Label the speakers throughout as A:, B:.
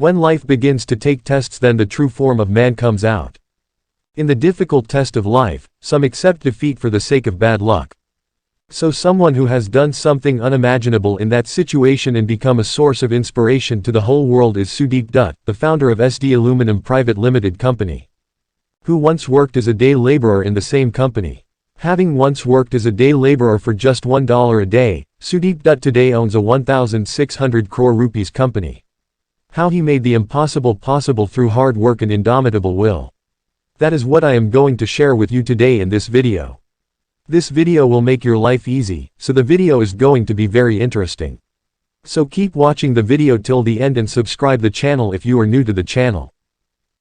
A: When life begins to take tests, then the true form of man comes out. In the difficult test of life, some accept defeat for the sake of bad luck. So someone who has done something unimaginable in that situation and become a source of inspiration to the whole world is Sudeep Dutt, the founder of SD Aluminum Private Limited Company, who once worked as a day laborer in the same company. Having once worked as a day laborer for just $1 a day, Sudeep Dutt today owns a 1,600 crore rupees company. How he made the impossible possible through hard work and indomitable will. That is what I am going to share with you today in this video. This video will make your life easy, so the video is going to be very interesting. So keep watching the video till the end and subscribe the channel if you are new to the channel.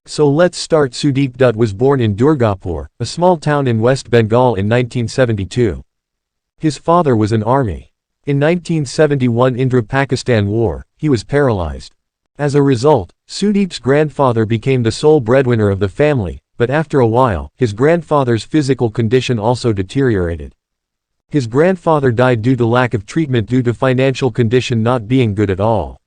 A: So let's start. Sudeep Dutt was born in Durgapur, a small town in West Bengal in 1972. His father was an army. In 1971 Indra-Pakistan War, he was paralyzed. As a result, Sudeep's grandfather became the sole breadwinner of the family, but after a while, his grandfather's physical condition also deteriorated. His grandfather died due to lack of treatment due to financial condition not being good at all.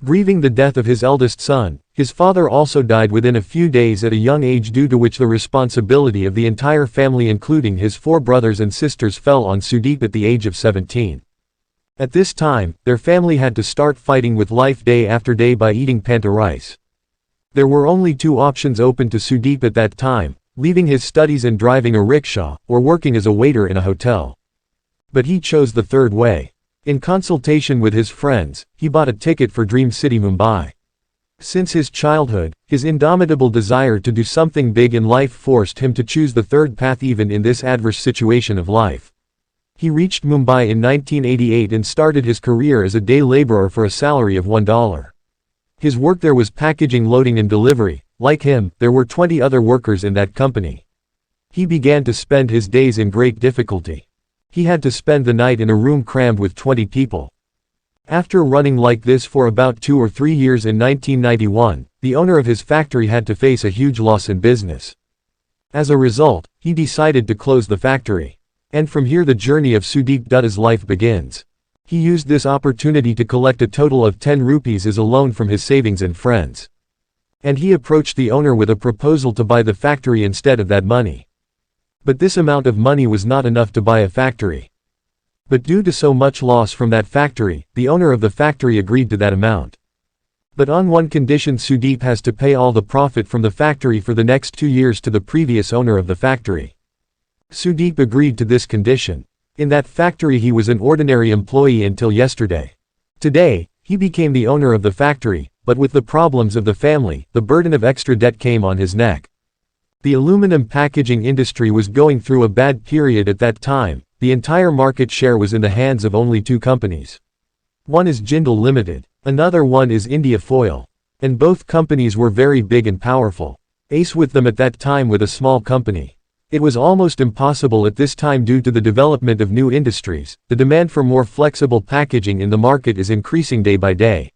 A: Grieving the death of his eldest son, his father also died within a few days at a young age, due to which the responsibility of the entire family including his 4 brothers and sisters fell on Sudeep at the age of 17. At this time, their family had to start fighting with life day after day by eating panta rice. There were only 2 options open to Sudeep at that time: leaving his studies and driving a rickshaw, or working as a waiter in a hotel. But he chose the third way. In consultation with his friends, he bought a ticket for Dream City Mumbai. Since his childhood, his indomitable desire to do something big in life forced him to choose the third path even in this adverse situation of life. He reached Mumbai in 1988 and started his career as a day laborer for a salary of $1. His work there was packaging, loading and delivery. Like him, there were 20 other workers in that company. He began to spend his days in great difficulty. He had to spend the night in a room crammed with 20 people. After running like this for about 2 or 3 years in 1991, the owner of his factory had to face a huge loss in business. As a result, he decided to close the factory. And from here the journey of Sudeep Dutt's life begins. He used this opportunity to collect a total of 10 rupees as a loan from his savings and friends. And he approached the owner with a proposal to buy the factory instead of that money. But this amount of money was not enough to buy a factory. But due to so much loss from that factory, the owner of the factory agreed to that amount. But on one condition: Sudeep has to pay all the profit from the factory for the next 2 years to the previous owner of the factory. Sudeep agreed to this condition. In that factory he was an ordinary employee until yesterday. Today, he became the owner of the factory, but with the problems of the family, the burden of extra debt came on his neck. The aluminum packaging industry was going through a bad period at that time. The entire market share was in the hands of only 2 companies. One is Jindal Limited. Another one is India Foil. And both companies were very big and powerful. Ace with them at that time with a small company. It was almost impossible at this time due to the development of new industries. The demand for more flexible packaging in the market is increasing day by day.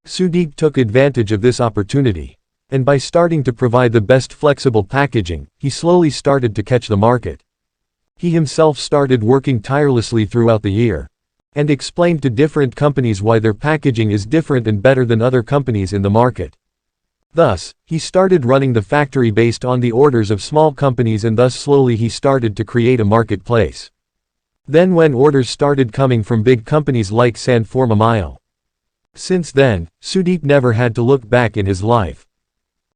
A: Sudeep took advantage of this opportunity. And by starting to provide the best flexible packaging, he slowly started to catch the market. He himself started working tirelessly throughout the year. And explained to different companies why their packaging is different and better than other companies in the market. Thus, he started running the factory based on the orders of small companies, and thus slowly he started to create a marketplace. Then when orders started coming from big companies like Sanforma Mile. Since then, Sudeep never had to look back in his life.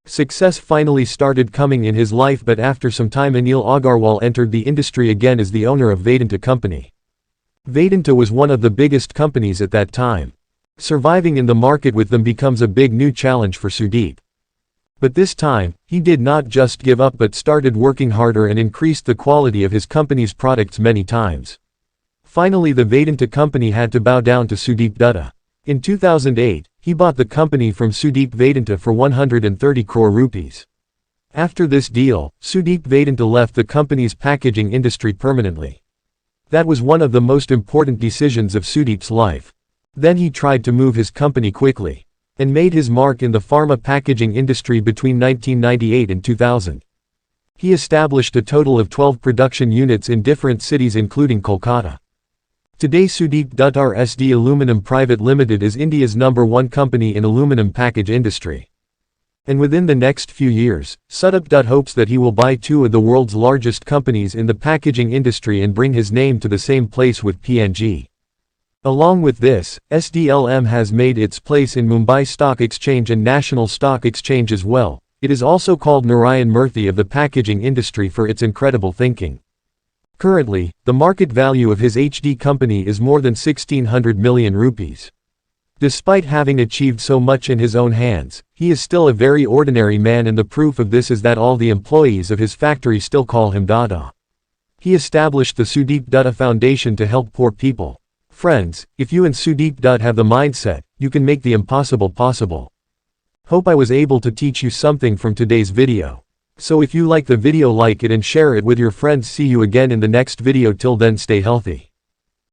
A: Success finally started coming in his life, but after some time Anil Agarwal entered the industry again as the owner of Vedanta Company. Vedanta was one of the biggest companies at that time. Surviving in the market with them becomes a big new challenge for Sudeep. But this time, he did not just give up but started working harder and increased the quality of his company's products many times. Finally the Vedanta Company had to bow down to Sudeep Dutt. In 2008, he bought the company from Sudeep Vedanta for 130 crore rupees. After this deal, Sudeep Vedanta left the company's packaging industry permanently. That was one of the most important decisions of Sudeep's life. Then he tried to move his company quickly. And made his mark in the pharma packaging industry between 1998 and 2000. He established a total of 12 production units in different cities including Kolkata. Today Sudeep Dutt RSD Aluminum Private Limited is India's #1 company in aluminum package industry. And within the next few years, Sudeep Dutt hopes that he will buy two of the world's largest companies in the packaging industry and bring his name to the same place with P&G. Along with this, SDLM has made its place in Mumbai Stock Exchange and National Stock Exchange as well. It is also called Narayan Murthy of the packaging industry for its incredible thinking. Currently, the market value of his HD company is more than 1600 million rupees. Despite having achieved so much in his own hands, he is still a very ordinary man, and the proof of this is that all the employees of his factory still call him Dada. He established the Sudeep Dutt Foundation to help poor people. Friends, if you and Sudeep Dutt have the mindset, you can make the impossible possible. Hope I was able to teach you something from today's video. So if you like the video, like it and share it with your friends. See you again in the next video. Till then, stay healthy.